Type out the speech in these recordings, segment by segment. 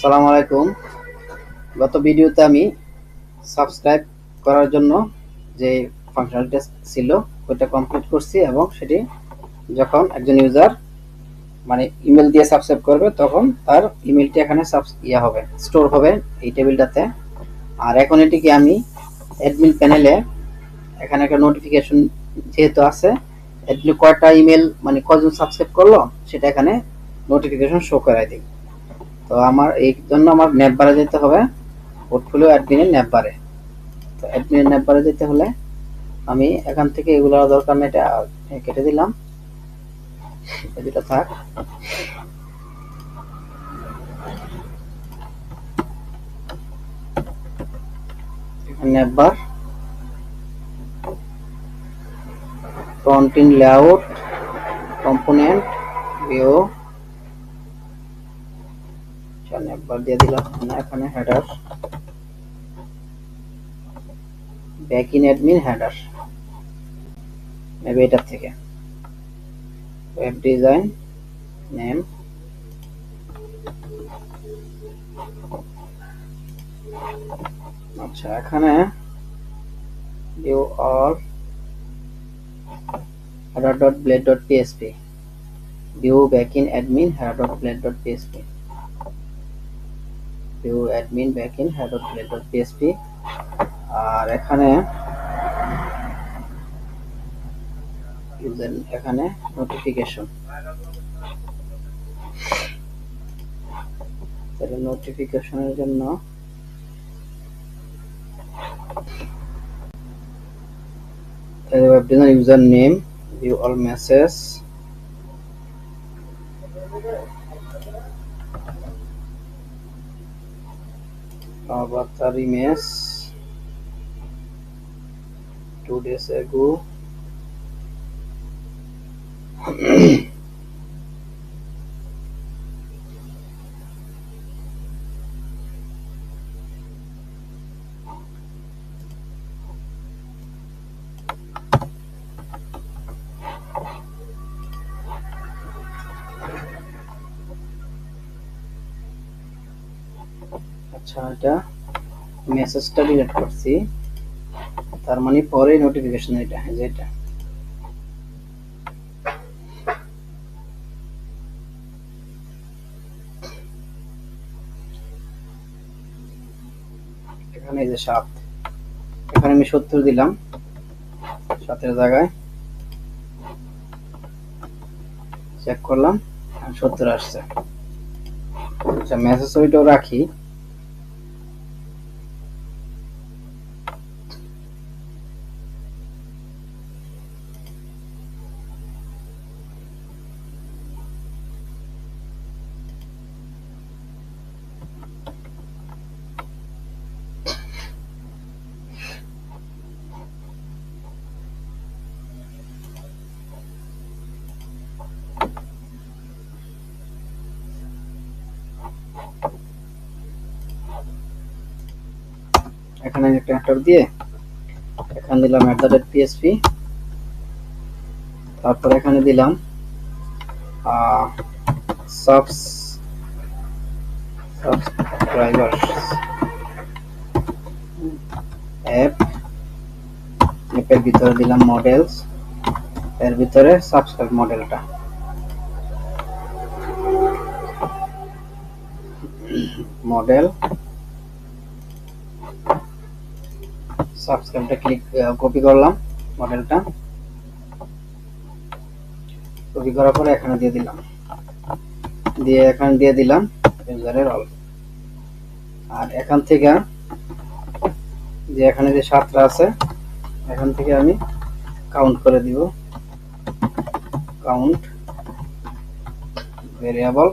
আসসালামু আলাইকুম। গত ভিডিওতে আমি সাবস্ক্রাইব করার জন্য যে ফাংশনালিটি ছিল ওইটা কমপ্লিট করছি এবং সেটি যখন একজন ইউজার মানে ইমেল দিয়ে সাবস্ক্রাইব করবে তখন তার ইমেলটি এখানে হবে, স্টোর হবে এই টেবিলটাতে। আর এখন এটিকে আমি অ্যাডমিন প্যানেলে এখানে একটা নোটিফিকেশন যেহেতু আছে, অ্যাডমিন কয়টা ইমেল মানে কয়জন সাবস্ক্রাইব করলো সেটা এখানে নোটিফিকেশন শো করাই দিই। তো আমার এই জন্য আমার ন্যাপ বারে যেতে হবে, পোর্টফোলিও অ্যাডমিনের ন্যাপ বারে। তো অ্যাডমিনের ন্যাপ বারে যেতে হলে আমি এখান থেকে এগুলো দরকার নেই, এটা কেটে দিলাম, এই দুটো থাক। Nav bar, frontend layout, component, view, nav bar দিয়ে দিলাম। এখানে header, backend admin header, নেবে এটার থেকে ওয়েব ডিজাইন নেম। আচ্ছা, এখানে view all header.blade.php, view backend admin header.blade.php, view admin backend header.blade.php। আর এখানে ইউজার, এখানে নোটিফিকেশন, তাহলে নোটিফিকেশনের জন্য web design user name, view all message, avatar image 2 days ago, আচ্ছা এটা মেসেজটা ডিলিট করছি, তার মানে পরে নোটিফিকেশন এটা যেটা এখানে, এই যে 7, এখানে আমি 70 দিলাম, 7-এর জায়গায় চেক করলাম 70 আসছে। আচ্ছা, মেসেজ ওইটাও রাখি। এখানে একটা এন্টার দিয়ে এখানে দিলাম @php, তারপর এখানে দিলাম সাবস্ক্রাইবার অ্যাপ, অ্যাপের ভিতরে দিলাম মডেলস, এর ভিতরে সাবস্ক্রাইব মডেলটা, মডেল সাবস্ক্রাইবটা ক্লিক কপি করলাম, মডেলটা কপি করার পরে এখানে দিয়ে দিলাম, দিয়ে এখানে দিয়ে দিলাম ইউজারের অল। আর এখান থেকে যে এখানে যে 7টা আছে এখান থেকে আমি কাউন্ট করে দিব, কাউন্ট ভেরিয়েবল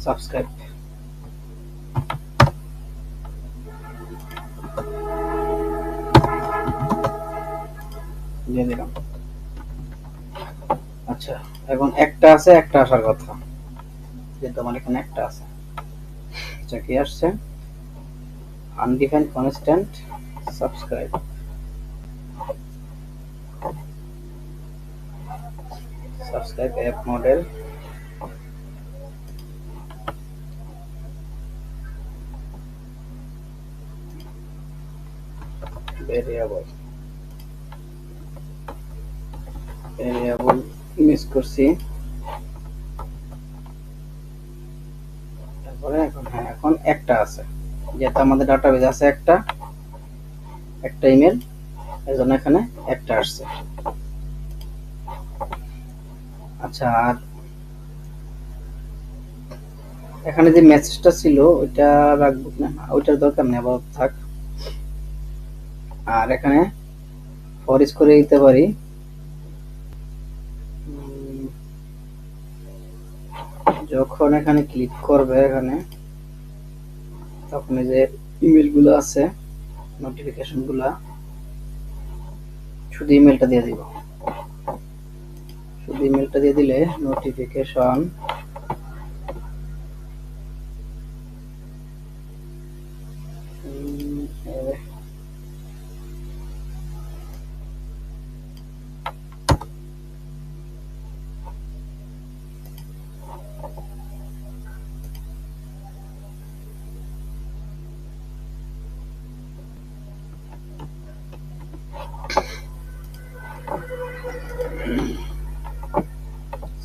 সাবস্ক্রাইব দিয়ে দিলাম। আচ্ছা, এখন একটা আছে, একটা আসার কথা, যেহেতু আমার এখানে একটা আছে। আচ্ছা, কি আসছে? Undefined constant subscribe, subscribe app model, variable miss করছি। তারপরে এখন একটা আছে, যেটা আমাদের ডাটাবেজ আছে একটা ইমেল, এর জন্য এখানে একটা আসছে। আচ্ছা, আর এখানে যে মেসেজটা ছিল ওইটা রাখবো না, ওইটার দরকার নেই, আবার থাক। আর এখানে ফরিচ করে দিতে পারি, যখন এখানে ক্লিক করবে এখানে, তখন এই যে ইমেল গুলো আছে, নোটিফিকেশন গুলা, শুধু ইমেলটা দিয়ে দিব। শুধু ইমেলটা দিয়ে দিলে নোটিফিকেশন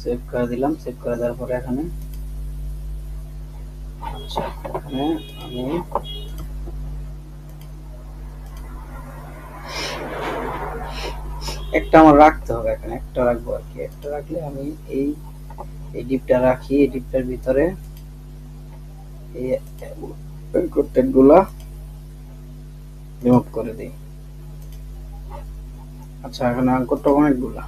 সেভ করে দিলাম। সেভ করে দেওয়ার পরে এখানে আচ্ছা, এখানে আমি একটা আমার রাখতে হবে, এখানে একটা রাখবো আর কি। একটা রাখলে আমি এই ডিপটা রাখি, এই ডিপটার ভিতরে এই কন্টেন্টগুলা রিমুভ করে দিই। আচ্ছা, এখানে আঙ্করটা অনেকগুলা,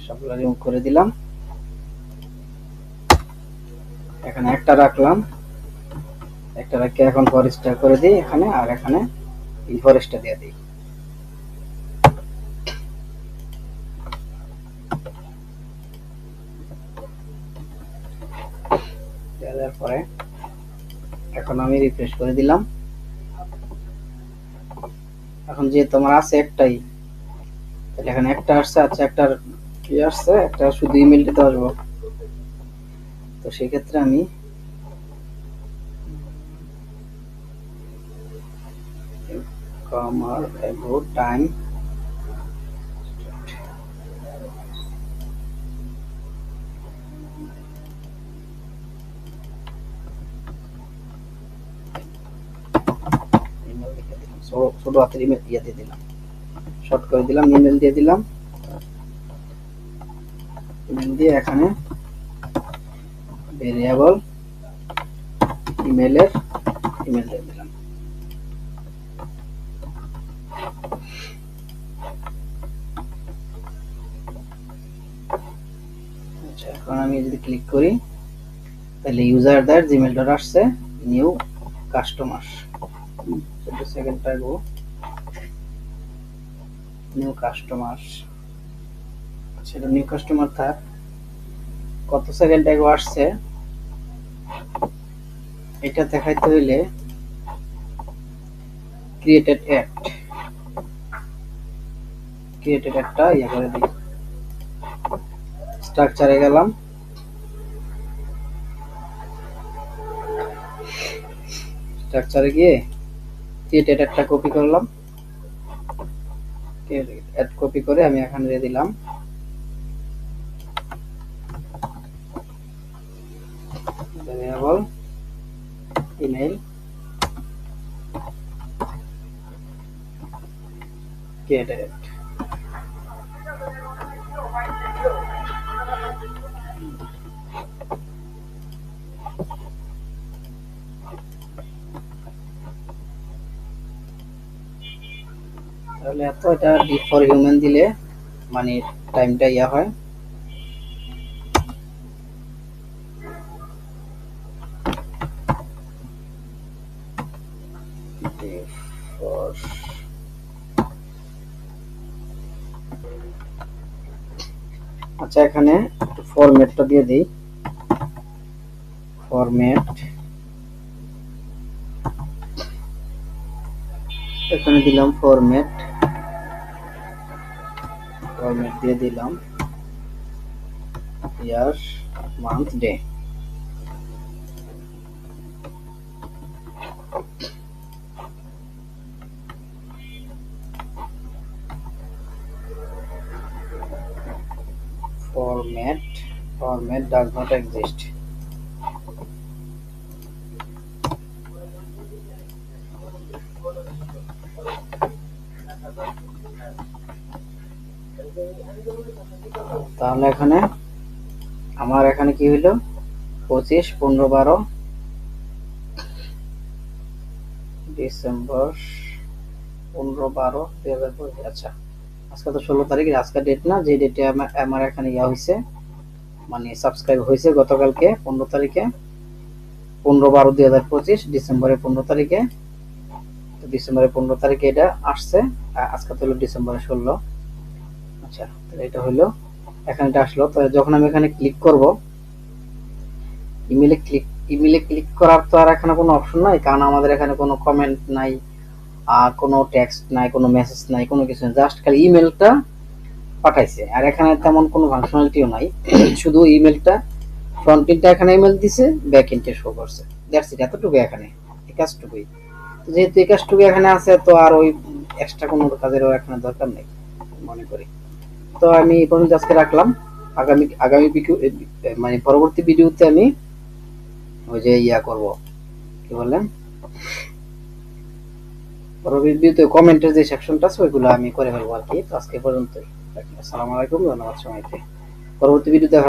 সবগুলা রিমুভ করে দিলাম। এখানে একটা রাখলাম, একটা রেখে এখন ফরেস্টটা করে দিই এখানে, আর এখানে এই ফরেস্টটা দিয়ে দিই। দেওয়ার পরে এখন আমি রিফ্রেশ করে দিলাম। এখন যে তোমার আছে একটাই, তাহলে এখানে একটা আসছে। আচ্ছা, একটার কি আসছে, একটা শুধু ইমেলটাতে আসবো। তো সেক্ষেত্রে আমি কমার অ্যাবাউট টাইম ইমেল লিখে দিলাম, ছোট হাতের ইমেল দিয়ে দিলাম, শর্ট করে দিলাম, ইমেল দিয়ে দিলাম। ইমেল দিয়ে এখানে ভেরিয়েবল ইমেল দিয়ে দিলাম। আচ্ছা, এখন আমি যদি ক্লিক করি তাহলে ইউজার দ্যাট জিমেল ডট আসছে, নিউ কাস্টমার। সেকেন্ড টাইপও নিউ কাস্টমার, সেটা নিউ কাস্টমার থাক। কত সেকেন্ড টাইপও আসছে এটা দেখাইতে হইলে ক্রিয়েটেড অ্যাডটা ইয়া করে দিই। স্ট্রাকচারে গেলাম, স্ট্রাকচারে গিয়ে ক্রিয়েটেড অ্যাডটা কপি করলাম। অ্যাড কপি করে আমি এখানে দিয়ে দিলাম ভেরিয়েবল ইমেল ক্রিয়েটেড। তাহলে এত, এটা ডিপ ফর হিউম্যান দিলে মানে টাইমটা ইয়া হয়। আচ্ছা, এখানে একটু ফরম্যাটটা দিয়ে দিই। ফরম্যাট এখানে দিলাম, ফরম্যাট দিয়ে দিলাম। ইয়ার month day. Format does not exist. তাহলে এখানে আমার এখানে কি হইলো 25 15 12 ডিসেম্বর 15 12 2025। আচ্ছা আজকে তো 16 তারিখ, আজকে ডেট না, যে ডেটে আমার এখানে ইয়া হইছে মানে সাবস্ক্রাইব হয়েছে গতকালকে 15 তারিখে 15 12 2025 ডিসেম্বরের 15 তারিখে। তো ডিসেম্বরের 15 তারিখে এটা আসছে, আজকে তো হলো ডিসেম্বরের 16। আচ্ছা তাহলে এটা হলো এখানে এটা আসলো। তো যখন আমি এখানে ক্লিক করব ইমেলে ক্লিক করার তো আর এখানে কোনো অপশন নাই, কারণ আমাদের এখানে কোনো কমেন্ট নাই, কোনো টেক্সট নাই, কোনো মেসেজ নাই, কোনো কিছু নাই, জাস্ট খালি ইমেলটা পাঠাইছে। আর এখানে তেমন কোনো ফাংশনালিটিও নাই, শুধু ইমেলটা ফ্রন্ট এন্ডটা এখানে ইমেল দিছে, ব্যাক এন্ডে শো করছে, দ্যাটস ইট, এতটুকু এখানে, এই কাজটুকুই। যেহেতু এই কাজটুকু এখানে আছে তো আর ওই এক্সট্রা কোনো কাজেরও এখানে দরকার নেই মনে করি। তো আমি এই পর্যন্ত আজকে রাখলাম। আগামী মানে পরবর্তী ভিডিওতে আমি ওই যে ইয়া করব, কি বললেন, পরবর্তী ভিডিওতে কমেন্টের যে সেকশনটা আছে ওইগুলো আমি করে ফেলবো আর কি। তো আজকে পর্যন্তই, আসসালামু আলাইকুম, ধন্যবাদ সবাইকে। পরবর্তী ভিডিওতে